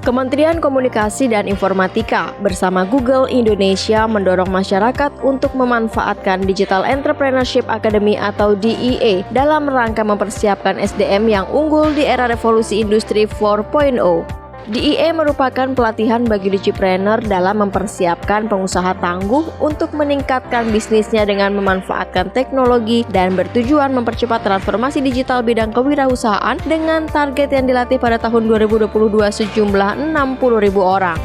Kementerian Komunikasi dan Informatika bersama Google Indonesia mendorong masyarakat untuk memanfaatkan Digital Entrepreneurship Academy atau DEA dalam rangka mempersiapkan SDM yang unggul di era revolusi industri 4.0. DEA merupakan pelatihan bagi digipreneur dalam mempersiapkan pengusaha tangguh untuk meningkatkan bisnisnya dengan memanfaatkan teknologi dan bertujuan mempercepat transformasi digital bidang kewirausahaan dengan target yang dilatih pada tahun 2022 sejumlah 60.000 orang.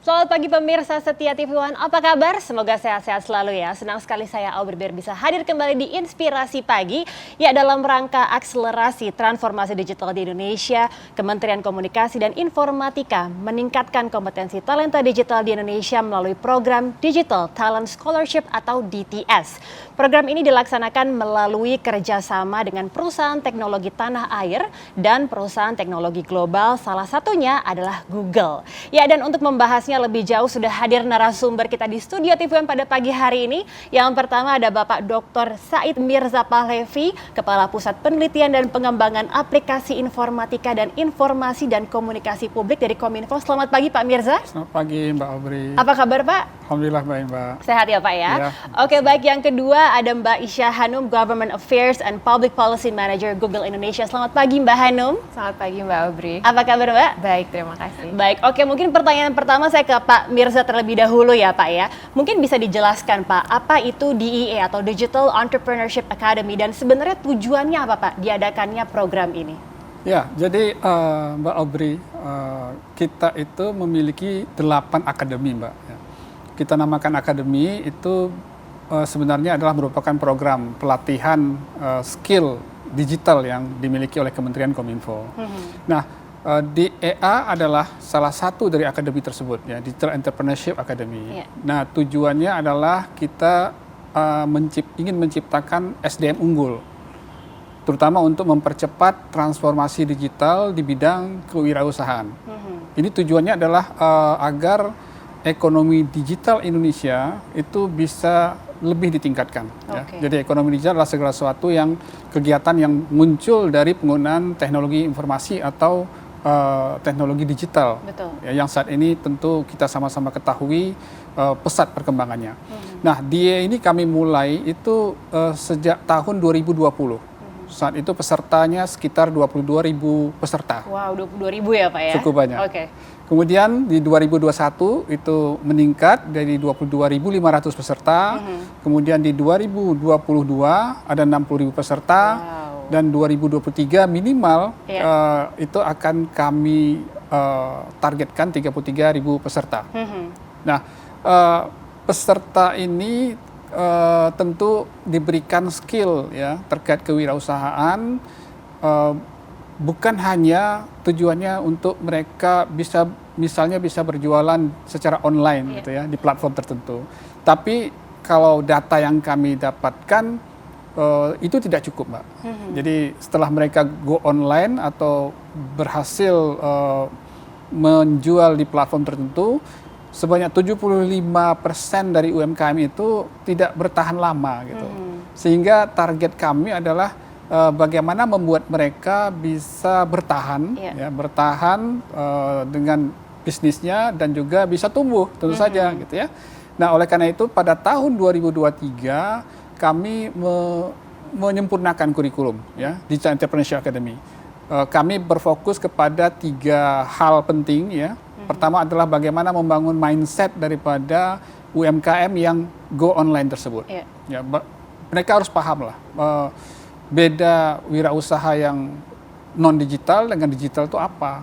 Selamat pagi pemirsa setia TV One, apa kabar? Semoga sehat-sehat selalu ya. Senang sekali saya Aubrey Bear bisa hadir kembali di Inspirasi Pagi. Ya, dalam rangka akselerasi transformasi digital di Indonesia, Kementerian Komunikasi dan Informatika meningkatkan kompetensi talenta digital di Indonesia melalui program Digital Talent Scholarship atau DTS. Program ini dilaksanakan melalui kerjasama dengan perusahaan teknologi tanah air dan perusahaan teknologi global, salah satunya adalah Google. Ya, dan untuk membahasnya lebih jauh sudah hadir narasumber kita di studio TV One pada pagi hari ini. Yang pertama ada Bapak Dr. Said Mirza Pahlevi, Kepala Pusat Penelitian dan Pengembangan Aplikasi Informatika dan Informasi dan Komunikasi Publik dari Kominfo. Selamat pagi Pak Mirza. Selamat pagi Mbak Aubrey. Apa kabar Pak? Alhamdulillah baik Mbak. Sehat ya Pak ya? Ya. Oke, baik, yang kedua ada Mbak Isya Hanum, Government Affairs and Public Policy Manager Google Indonesia. Selamat pagi Mbak Hanum. Selamat pagi Mbak Aubrey. Apa kabar Mbak? Baik, terima kasih. Baik, oke, mungkin pertanyaan pertama saya ke Pak Mirza terlebih dahulu ya Pak ya. Mungkin bisa dijelaskan Pak, apa itu DEA atau Digital Entrepreneurship Academy dan sebenarnya tujuannya apa Pak diadakannya program ini? Ya, jadi Mbak Aubrey, kita itu memiliki 8 akademi Mbak. Ya. Kita namakan akademi itu sebenarnya adalah merupakan program pelatihan skill digital yang dimiliki oleh Kementerian Kominfo. Nah, DEA adalah salah satu dari akademi tersebut, ya, Digital Entrepreneurship Academy. Nah, tujuannya adalah kita ingin menciptakan SDM unggul, terutama untuk mempercepat transformasi digital di bidang kewirausahaan. Ini tujuannya adalah agar ekonomi digital Indonesia itu bisa lebih ditingkatkan. Ya. Jadi ekonomi digital adalah segala sesuatu yang kegiatan yang muncul dari penggunaan teknologi informasi atau teknologi digital. Betul. Ya, yang saat ini tentu kita sama-sama ketahui pesat perkembangannya. Nah, DEA ini kami mulai itu sejak tahun 2020. Saat itu pesertanya sekitar 22.000 peserta. Wow, 22.000 ya Pak ya? Cukup banyak. Oke. Kemudian di 2021 itu meningkat dari 22.500 peserta. Kemudian di 2022 ada 60.000 peserta. Wow. Dan 2023 minimal itu akan kami targetkan 33.000 peserta. Nah, peserta ini tentu diberikan skill ya terkait kewirausahaan, bukan hanya tujuannya untuk mereka bisa misalnya bisa berjualan secara online gitu ya di platform tertentu. Tapi kalau data yang kami dapatkan itu tidak cukup Mbak. Jadi setelah mereka go online atau berhasil menjual di platform tertentu, sebanyak 75% dari UMKM itu tidak bertahan lama gitu. Sehingga target kami adalah bagaimana membuat mereka bisa bertahan, ya, bertahan dengan bisnisnya dan juga bisa tumbuh tentu saja gitu ya. Nah, oleh karena itu pada tahun 2023 kami menyempurnakan kurikulum ya Digital Entrepreneurship Academy. Kami berfokus kepada 3 hal penting ya. Pertama adalah bagaimana membangun mindset daripada UMKM yang go online tersebut. Ya, mereka harus paham lah beda wirausaha yang non digital dengan digital itu apa,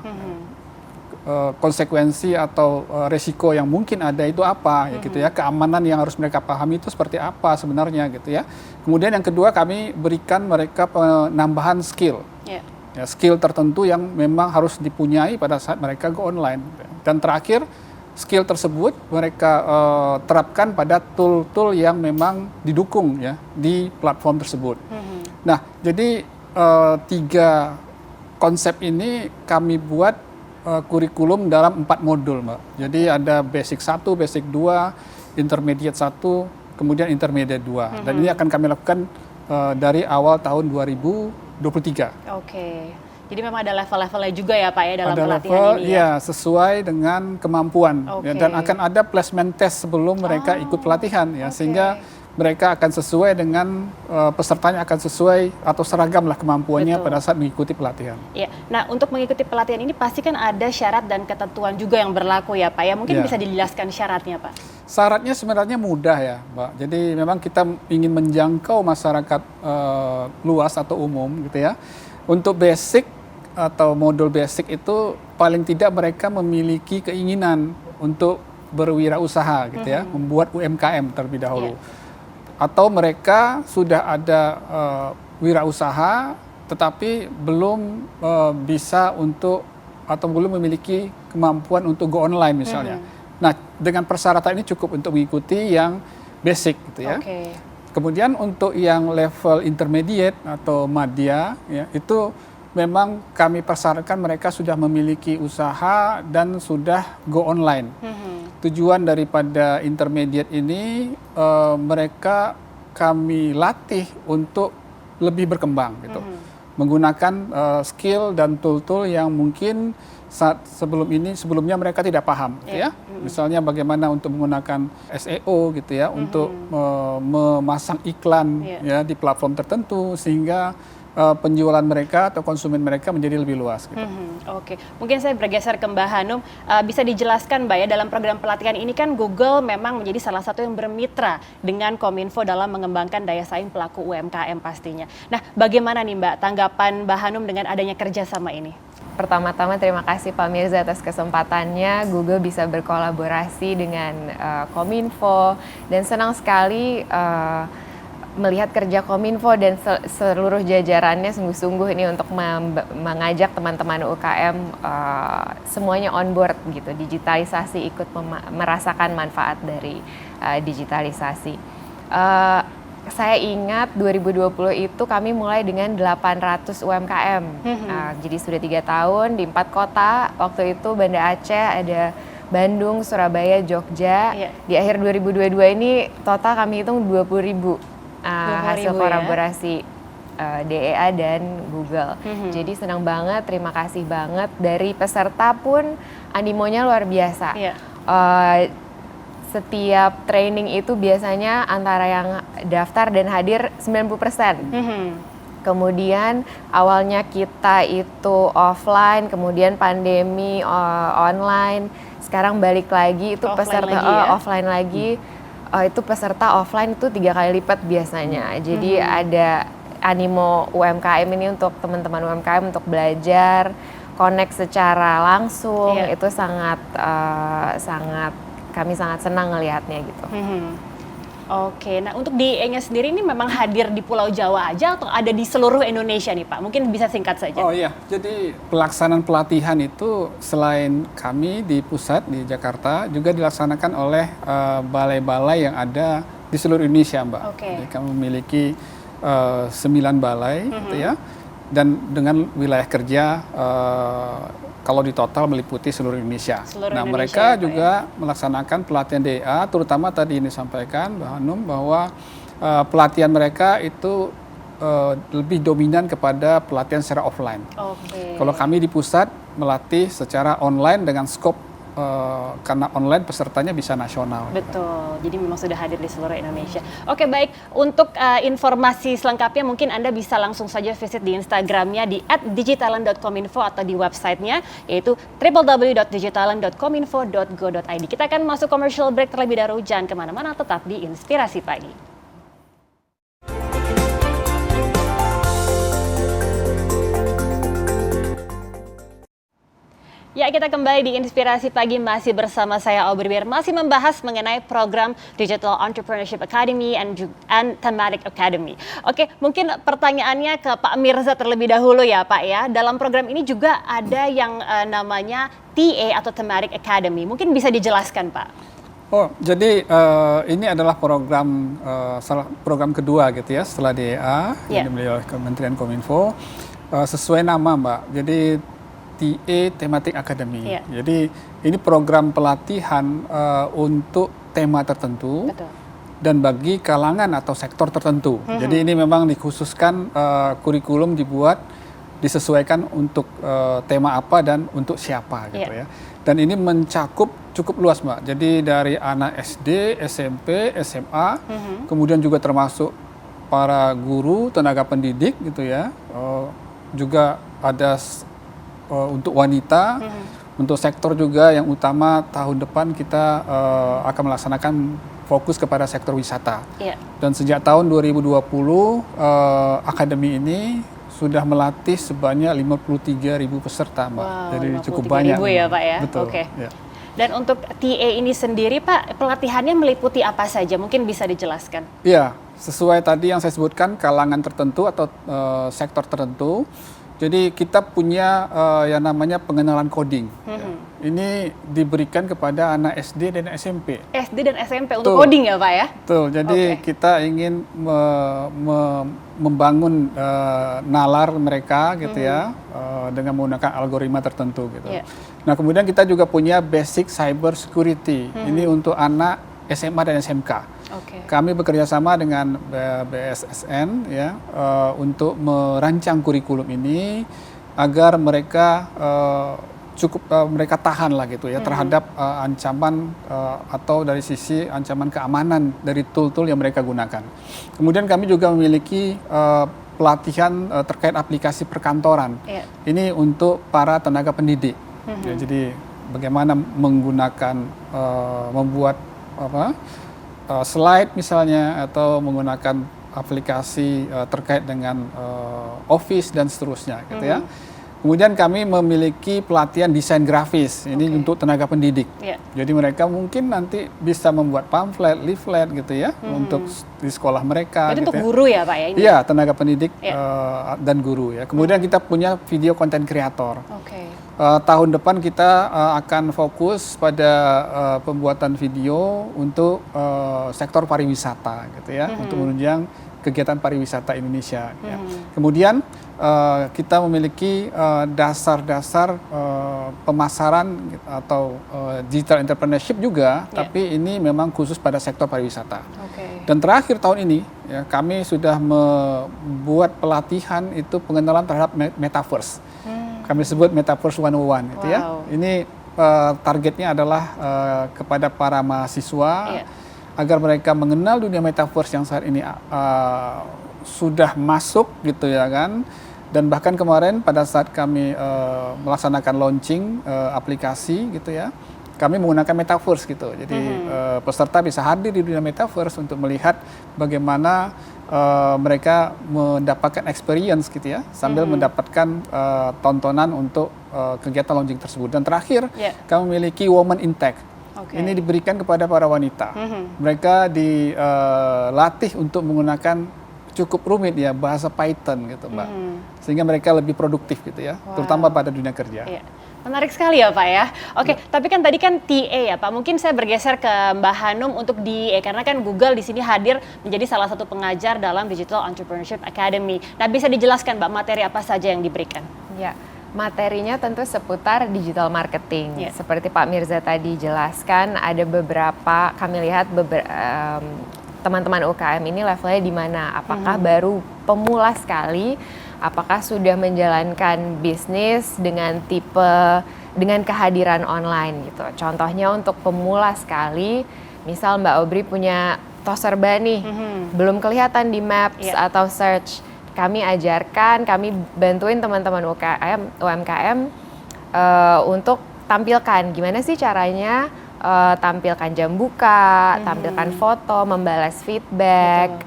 konsekuensi atau resiko yang mungkin ada itu apa, ya gitu ya. Keamanan yang harus mereka pahami itu seperti apa sebenarnya gitu ya. Kemudian yang kedua kami berikan mereka penambahan skill. Ya, skill tertentu yang memang harus dipunyai pada saat mereka go online. Dan terakhir, skill tersebut mereka terapkan pada tool-tool yang memang didukung ya di platform tersebut. Nah, jadi 3 konsep ini kami buat kurikulum dalam 4 modul, Mbak. Jadi ada basic 1, basic 2, intermediate 1, kemudian intermediate 2. Dan ini akan kami lakukan dari awal tahun 2023. Oke. Jadi memang ada level-levelnya juga ya Pak ya dalam Ada pelatihan level, ini ya? sesuai dengan kemampuan. Oke. Dan akan ada placement test sebelum mereka ikut pelatihan ya, sehingga mereka akan sesuai dengan pesertanya akan sesuai atau seragam lah kemampuannya pada saat mengikuti pelatihan. Ya. Nah, untuk mengikuti pelatihan ini pasti kan ada syarat dan ketentuan juga yang berlaku ya Pak ya. Mungkin bisa dijelaskan syaratnya Pak. Syaratnya sebenarnya mudah ya Mbak. Jadi memang kita ingin menjangkau masyarakat luas atau umum gitu ya. Untuk basic atau modul basic itu paling tidak mereka memiliki keinginan untuk berwirausaha gitu ya, membuat UMKM terlebih dahulu. Atau mereka sudah ada wirausaha tetapi belum bisa untuk atau belum memiliki kemampuan untuk go online misalnya. Nah, dengan persyaratan ini cukup untuk mengikuti yang basic gitu ya. Kemudian untuk yang level intermediate atau madya ya, itu memang kami persyaratkan mereka sudah memiliki usaha dan sudah go online. Tujuan daripada intermediate ini mereka kami latih untuk lebih berkembang gitu. Menggunakan skill dan tool-tool yang mungkin saat sebelumnya mereka tidak paham gitu ya. Misalnya bagaimana untuk menggunakan SEO gitu ya, untuk memasang iklan ya di platform tertentu sehingga penjualan mereka atau konsumen mereka menjadi lebih luas gitu. Oke, mungkin saya bergeser ke Mbak Hanum, bisa dijelaskan Mbak ya, dalam program pelatihan ini kan Google memang menjadi salah satu yang bermitra dengan Kominfo dalam mengembangkan daya saing pelaku UMKM pastinya. Nah, bagaimana nih Mbak tanggapan Mbak Hanum dengan adanya kerjasama ini? Pertama-tama terima kasih Pak Mirza atas kesempatannya Google bisa berkolaborasi dengan Kominfo dan senang sekali melihat kerja Kominfo dan seluruh jajarannya sungguh-sungguh ini untuk mengajak teman-teman UKM semuanya on board gitu, digitalisasi, ikut merasakan manfaat dari digitalisasi. Saya ingat 2020 itu kami mulai dengan 800 UMKM, jadi sudah 3 tahun di 4 kota, waktu itu Banda Aceh, ada Bandung, Surabaya, Jogja. Di akhir 2022 ini total kami hitung 20.000 hasil kolaborasi DEA dan Google. Jadi senang banget, terima kasih banget. Dari peserta pun animonya luar biasa. Setiap training itu biasanya antara yang daftar dan hadir 90%. Kemudian awalnya kita itu offline, kemudian pandemi online, sekarang balik lagi itu peserta offline lagi. Itu peserta offline itu 3 kali lipat biasanya. Jadi ada animo UMKM ini untuk teman-teman UMKM untuk belajar, connect secara langsung, itu kami sangat senang ngelihatnya gitu. Oke, nah untuk di E-nya sendiri ini memang hadir di Pulau Jawa aja atau ada di seluruh Indonesia nih Pak? Mungkin bisa singkat saja. Oh iya, jadi pelaksanaan pelatihan itu selain kami di pusat di Jakarta juga dilaksanakan oleh balai-balai yang ada di seluruh Indonesia Mbak. Jadi kami memiliki 9 balai gitu ya, dan dengan wilayah kerja kalau di total meliputi seluruh Indonesia. Mereka juga melaksanakan pelatihan DEA, terutama tadi ini disampaikan Mbak Hanum bahwa pelatihan mereka itu lebih dominan kepada pelatihan secara offline. Kalau kami di pusat melatih secara online dengan skop karena online pesertanya bisa nasional. Betul, jadi memang sudah hadir di seluruh Indonesia. Oke, baik, untuk informasi selengkapnya mungkin Anda bisa langsung saja visit di Instagramnya di @digitalent.kominfo atau di websitenya yaitu www.digitalent.kominfo.go.id. Kita akan masuk commercial break terlebih dahulu, jangan kemana-mana, tetap di Inspirasi Pagi. Ya, kita kembali di Inspirasi Pagi masih bersama saya Aubrey Bir, masih membahas mengenai program Digital Entrepreneurship Academy and Thematic Academy. Oke, mungkin pertanyaannya ke Pak Mirza terlebih dahulu ya Pak ya. Dalam program ini juga ada yang namanya TA atau Thematic Academy. Mungkin bisa dijelaskan Pak? Oh, jadi ini adalah program program kedua gitu ya setelah DEA yang dimiliki oleh Kementerian Kominfo. Sesuai nama Mbak. Jadi TA Thematic Academy. Jadi ini program pelatihan untuk tema tertentu dan bagi kalangan atau sektor tertentu. Jadi ini memang dikhususkan kurikulum dibuat disesuaikan untuk tema apa dan untuk siapa gitu ya. Dan ini mencakup cukup luas, Mbak. Jadi dari anak SD, SMP, SMA, kemudian juga termasuk para guru, tenaga pendidik gitu ya. Juga ada untuk wanita, untuk sektor juga yang utama tahun depan kita akan melaksanakan fokus kepada sektor wisata. Dan sejak tahun 2020 akademi ini sudah melatih sebanyak 53.000 peserta, Mbak. Wow, jadi cukup banyak. 53.000 ya, Pak ya. Betul. Oke. Ya. Dan untuk TA ini sendiri, Pak, pelatihannya meliputi apa saja? Mungkin bisa dijelaskan. Iya, sesuai tadi yang saya sebutkan, kalangan tertentu atau sektor tertentu. Jadi kita punya yang namanya pengenalan coding. Ini diberikan kepada anak SD dan SMP. SD dan SMP untuk coding ya, Pak ya? Betul. Jadi kita ingin membangun nalar mereka gitu ya dengan menggunakan algoritma tertentu gitu. Nah, kemudian kita juga punya basic cyber security. Ini untuk anak SMA dan SMK. Kami bekerja sama dengan BSSN ya untuk merancang kurikulum ini agar mereka mereka tahan lah gitu ya terhadap ancaman atau dari sisi ancaman keamanan dari tool-tool yang mereka gunakan. Kemudian kami juga memiliki pelatihan terkait aplikasi perkantoran. Ini untuk para tenaga pendidik. Ya, jadi bagaimana menggunakan membuat slide misalnya atau menggunakan aplikasi terkait dengan Office dan seterusnya gitu ya. Kemudian kami memiliki pelatihan desain grafis, ini untuk tenaga pendidik. Jadi mereka mungkin nanti bisa membuat pamflet, leaflet gitu ya, untuk di sekolah mereka. Berarti gitu untuk guru ya, Pak ya? Iya, tenaga pendidik dan guru ya. Kemudian kita punya video content creator. Tahun depan kita akan fokus pada pembuatan video untuk sektor pariwisata gitu ya, untuk menunjang kegiatan pariwisata Indonesia. Ya. Kemudian kita memiliki dasar-dasar pemasaran atau digital entrepreneurship juga, tapi ini memang khusus pada sektor pariwisata. Dan terakhir tahun ini, ya, kami sudah membuat pelatihan itu pengenalan terhadap metaverse. Kami sebut Metaverse 101, gitu ya. Ini targetnya adalah kepada para mahasiswa agar mereka mengenal dunia metaverse yang saat ini sudah masuk gitu ya kan. Dan bahkan kemarin pada saat kami melaksanakan launching aplikasi gitu ya, kami menggunakan metaverse gitu. Jadi peserta bisa hadir di dunia metaverse untuk melihat bagaimana mereka mendapatkan experience gitu ya, sambil mendapatkan tontonan untuk kegiatan launching tersebut. Dan terakhir, kami memiliki Women in Tech. Ini diberikan kepada para wanita. Mereka dilatih untuk menggunakan cukup rumit ya bahasa Python gitu, Mbak. Sehingga mereka lebih produktif gitu ya, terutama pada dunia kerja. Menarik sekali ya, Pak ya. Tapi kan tadi kan TA ya, Pak. Mungkin saya bergeser ke Mbak Hanum untuk DEA karena kan Google di sini hadir menjadi salah satu pengajar dalam Digital Entrepreneurship Academy. Nah, bisa dijelaskan, Mbak, materi apa saja yang diberikan? Ya. Materinya tentu seputar digital marketing. Seperti Pak Mirza tadi jelaskan, ada beberapa, kami lihat teman-teman UKM ini levelnya di mana? Apakah baru pemula sekali? Apakah sudah menjalankan bisnis dengan kehadiran online gitu? Contohnya untuk pemula sekali, misal Mbak Aubry punya tos serba nih, belum kelihatan di Maps atau search. Kami ajarkan, kami bantuin teman-teman UMKM untuk tampilkan gimana sih caranya tampilkan jam buka, tampilkan foto, membalas feedback,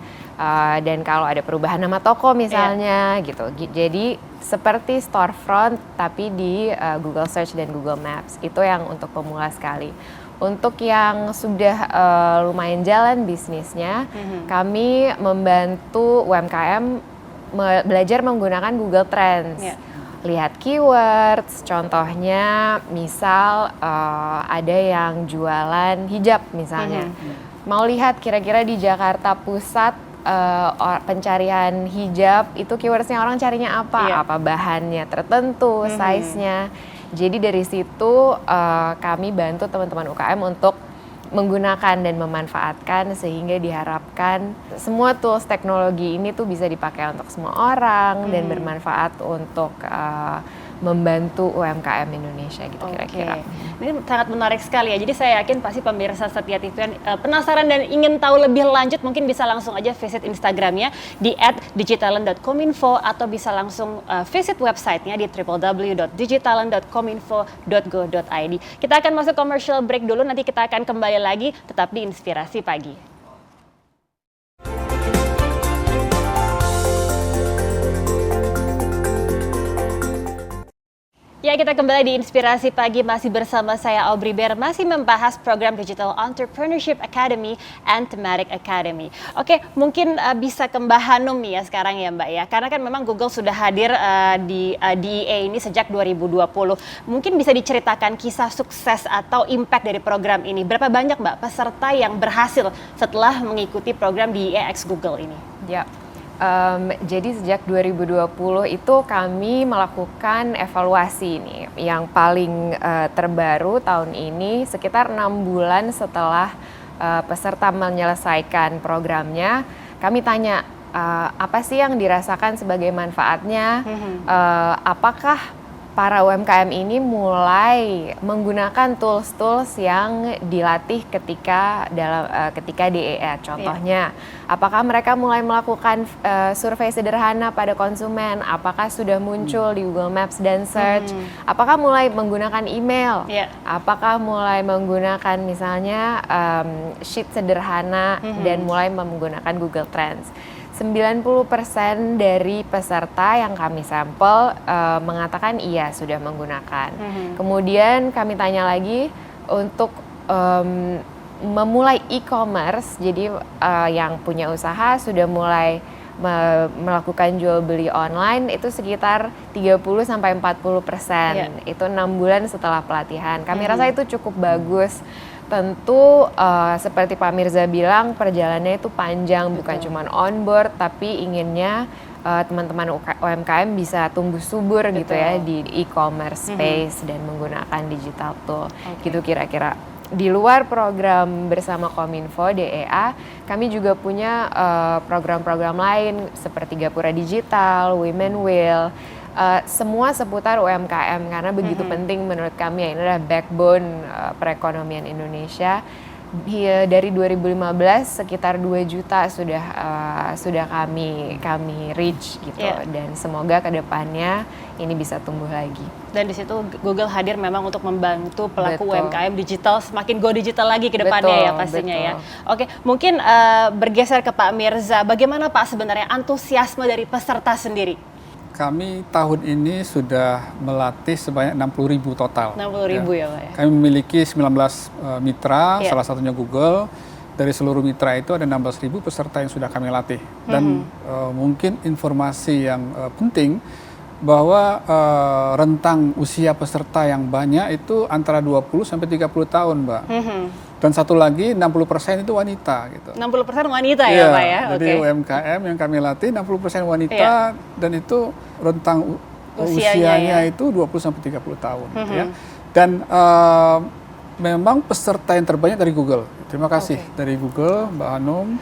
dan kalau ada perubahan nama toko misalnya gitu. Jadi seperti storefront tapi di Google Search dan Google Maps. Itu yang untuk pemula sekali. Untuk yang sudah lumayan jalan bisnisnya, kami membantu UMKM belajar menggunakan Google Trends, lihat keywords, contohnya misal ada yang jualan hijab misalnya, mau lihat kira-kira di Jakarta Pusat pencarian hijab itu keywordsnya orang carinya apa, apa bahannya tertentu, size-nya. Jadi dari situ kami bantu teman-teman UKM untuk menggunakan dan memanfaatkan sehingga diharapkan semua tools teknologi ini tuh bisa dipakai untuk semua orang dan bermanfaat untuk membantu UMKM Indonesia gitu kira-kira. Ini sangat menarik sekali ya. Jadi saya yakin pasti pemirsa Setia TV penasaran dan ingin tahu lebih lanjut, mungkin bisa langsung aja visit Instagramnya di @digitalent.kominfo atau bisa langsung visit websitenya di www.digitalent.kominfo.go.id. Kita akan masuk commercial break dulu, nanti kita akan kembali lagi tetap di Inspirasi Pagi. Ya, kita kembali di Inspirasi Pagi, masih bersama saya Aubrey Bear, masih membahas program Digital Entrepreneurship Academy and Thematic Academy. Oke, mungkin bisa ke Mbak Hanum nih ya sekarang ya Mbak ya, karena kan memang Google sudah hadir di DEA ini sejak 2020. Mungkin bisa diceritakan kisah sukses atau impact dari program ini. Berapa banyak Mbak peserta yang berhasil setelah mengikuti program DEA x Google ini? Ya. Jadi sejak 2020 itu kami melakukan evaluasi nih. Yang paling terbaru tahun ini sekitar 6 bulan setelah peserta menyelesaikan programnya, kami tanya apa sih yang dirasakan sebagai manfaatnya, apakah para UMKM ini mulai menggunakan tools-tools yang dilatih ketika DEA. Contohnya, apakah mereka mulai melakukan survei sederhana pada konsumen? Apakah sudah muncul di Google Maps dan Search? Apakah mulai menggunakan email? Apakah mulai menggunakan misalnya sheet sederhana dan mulai menggunakan Google Trends? 90% dari peserta yang kami sampel mengatakan iya sudah menggunakan. Kemudian kami tanya lagi untuk memulai e-commerce, jadi yang punya usaha sudah mulai melakukan jual beli online itu sekitar 30-40%. Itu 6 bulan setelah pelatihan. Kami rasa itu cukup bagus. Tentu seperti Pak Mirza bilang, perjalanannya itu panjang, bukan cuma on board, tapi inginnya teman-teman UMKM bisa tumbuh subur gitu ya di e-commerce space dan menggunakan digital tool. Gitu kira-kira. Di luar program bersama Kominfo DEA, kami juga punya program-program lain seperti Gapura Digital, Women Will, semua seputar UMKM karena begitu penting menurut kami ya, ini adalah backbone perekonomian Indonesia. Dari 2015 sekitar 2 juta sudah kami reach gitu dan semoga kedepannya ini bisa tumbuh lagi. Dan di situ Google hadir memang untuk membantu pelaku UMKM digital semakin go digital lagi ke depannya ya pastinya ya. Oke, mungkin bergeser ke Pak Mirza, bagaimana Pak sebenarnya antusiasme dari peserta sendiri? Kami tahun ini sudah melatih sebanyak 60.000 total. 60.000 ya Pak ya? Kami memiliki 19 mitra, salah satunya Google. Dari seluruh mitra itu ada 16.000 peserta yang sudah kami latih. Dan mungkin informasi yang penting bahwa rentang usia peserta yang banyak itu antara 20 sampai 30 tahun, Mbak. Dan satu lagi 60% itu wanita gitu. 60% wanita ya Pak ya? Jadi UMKM yang kami latih 60% wanita dan itu rentang usianya itu 20 sampai 30 tahun gitu ya. Dan memang peserta yang terbanyak dari Google. Terima kasih dari Google, Mbak Hanum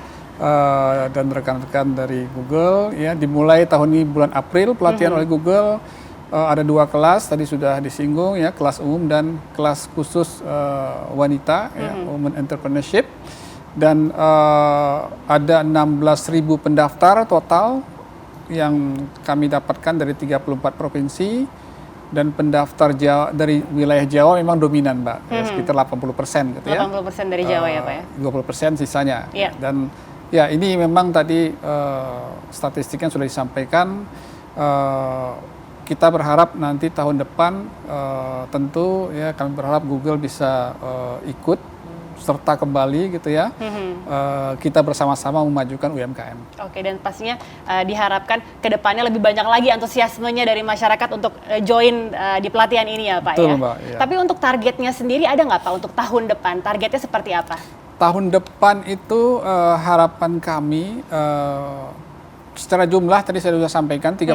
dan rekan-rekan dari Google ya. Dimulai tahun ini bulan April pelatihan oleh Google. Ada 2 kelas, tadi sudah disinggung ya, kelas umum dan kelas khusus wanita, ya, Women Entrepreneurship. Dan ada 16.000 pendaftar total yang kami dapatkan dari 34 provinsi. Dan pendaftar Jawa, dari wilayah Jawa memang dominan Mbak, ya, sekitar 80% gitu ya. 80% dari Jawa ya Pak ya? 20% sisanya. Dan ya ini memang tadi statistiknya sudah disampaikan. Kita berharap nanti tahun depan tentu ya kami berharap Google bisa ikut serta kembali gitu ya. Kita bersama-sama memajukan UMKM. Oke, dan pastinya diharapkan kedepannya lebih banyak lagi antusiasmenya dari masyarakat untuk join di pelatihan ini ya Pak. Betul, ya. Mbak, ya. Tapi untuk targetnya sendiri ada nggak Pak untuk tahun depan? Targetnya seperti apa? Tahun depan itu harapan kami secara jumlah tadi saya sudah sampaikan 33.000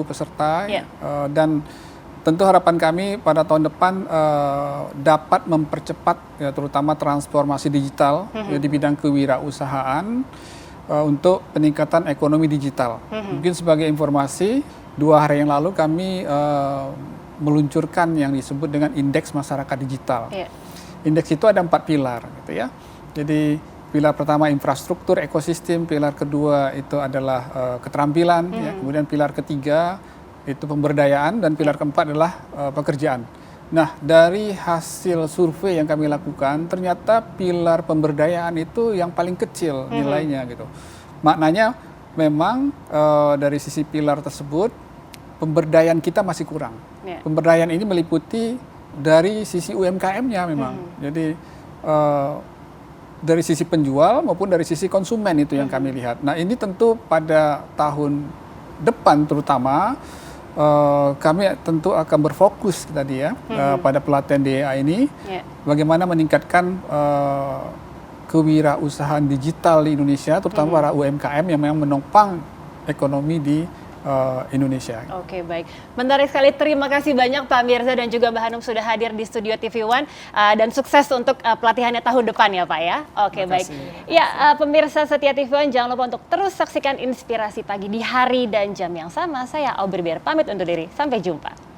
peserta dan tentu harapan kami pada tahun depan dapat mempercepat ya, terutama transformasi digital ya, di bidang kewirausahaan untuk peningkatan ekonomi digital. Mungkin sebagai informasi, 2 hari yang lalu kami meluncurkan yang disebut dengan Indeks Masyarakat Digital. Indeks itu ada 4 pilar, gitu ya. Jadi pilar pertama infrastruktur ekosistem, pilar kedua itu adalah keterampilan, ya. Kemudian pilar ketiga itu pemberdayaan, dan pilar keempat adalah pekerjaan. Nah, dari hasil survei yang kami lakukan, ternyata pilar pemberdayaan itu yang paling kecil nilainya gitu. Maknanya memang dari sisi pilar tersebut pemberdayaan kita masih kurang. Pemberdayaan ini meliputi dari sisi UMKM-nya memang. Jadi dari sisi penjual maupun dari sisi konsumen itu yang kami lihat. Nah, ini tentu pada tahun depan terutama kami tentu akan berfokus tadi ya pada pelatihan DEA ini, bagaimana meningkatkan kewirausahaan digital di Indonesia, terutama para UMKM yang memang menopang ekonomi di Indonesia. Oke, baik. Menarik sekali. Terima kasih banyak Pak Mirza dan juga Mbak Hanum sudah hadir di studio TV One, dan sukses untuk pelatihannya tahun depan ya Pak ya. Oke, baik. Ya, pemirsa setia TV One, jangan lupa untuk terus saksikan Inspirasi Pagi di hari dan jam yang sama. Saya Aubrey Bear pamit undur diri. Sampai jumpa.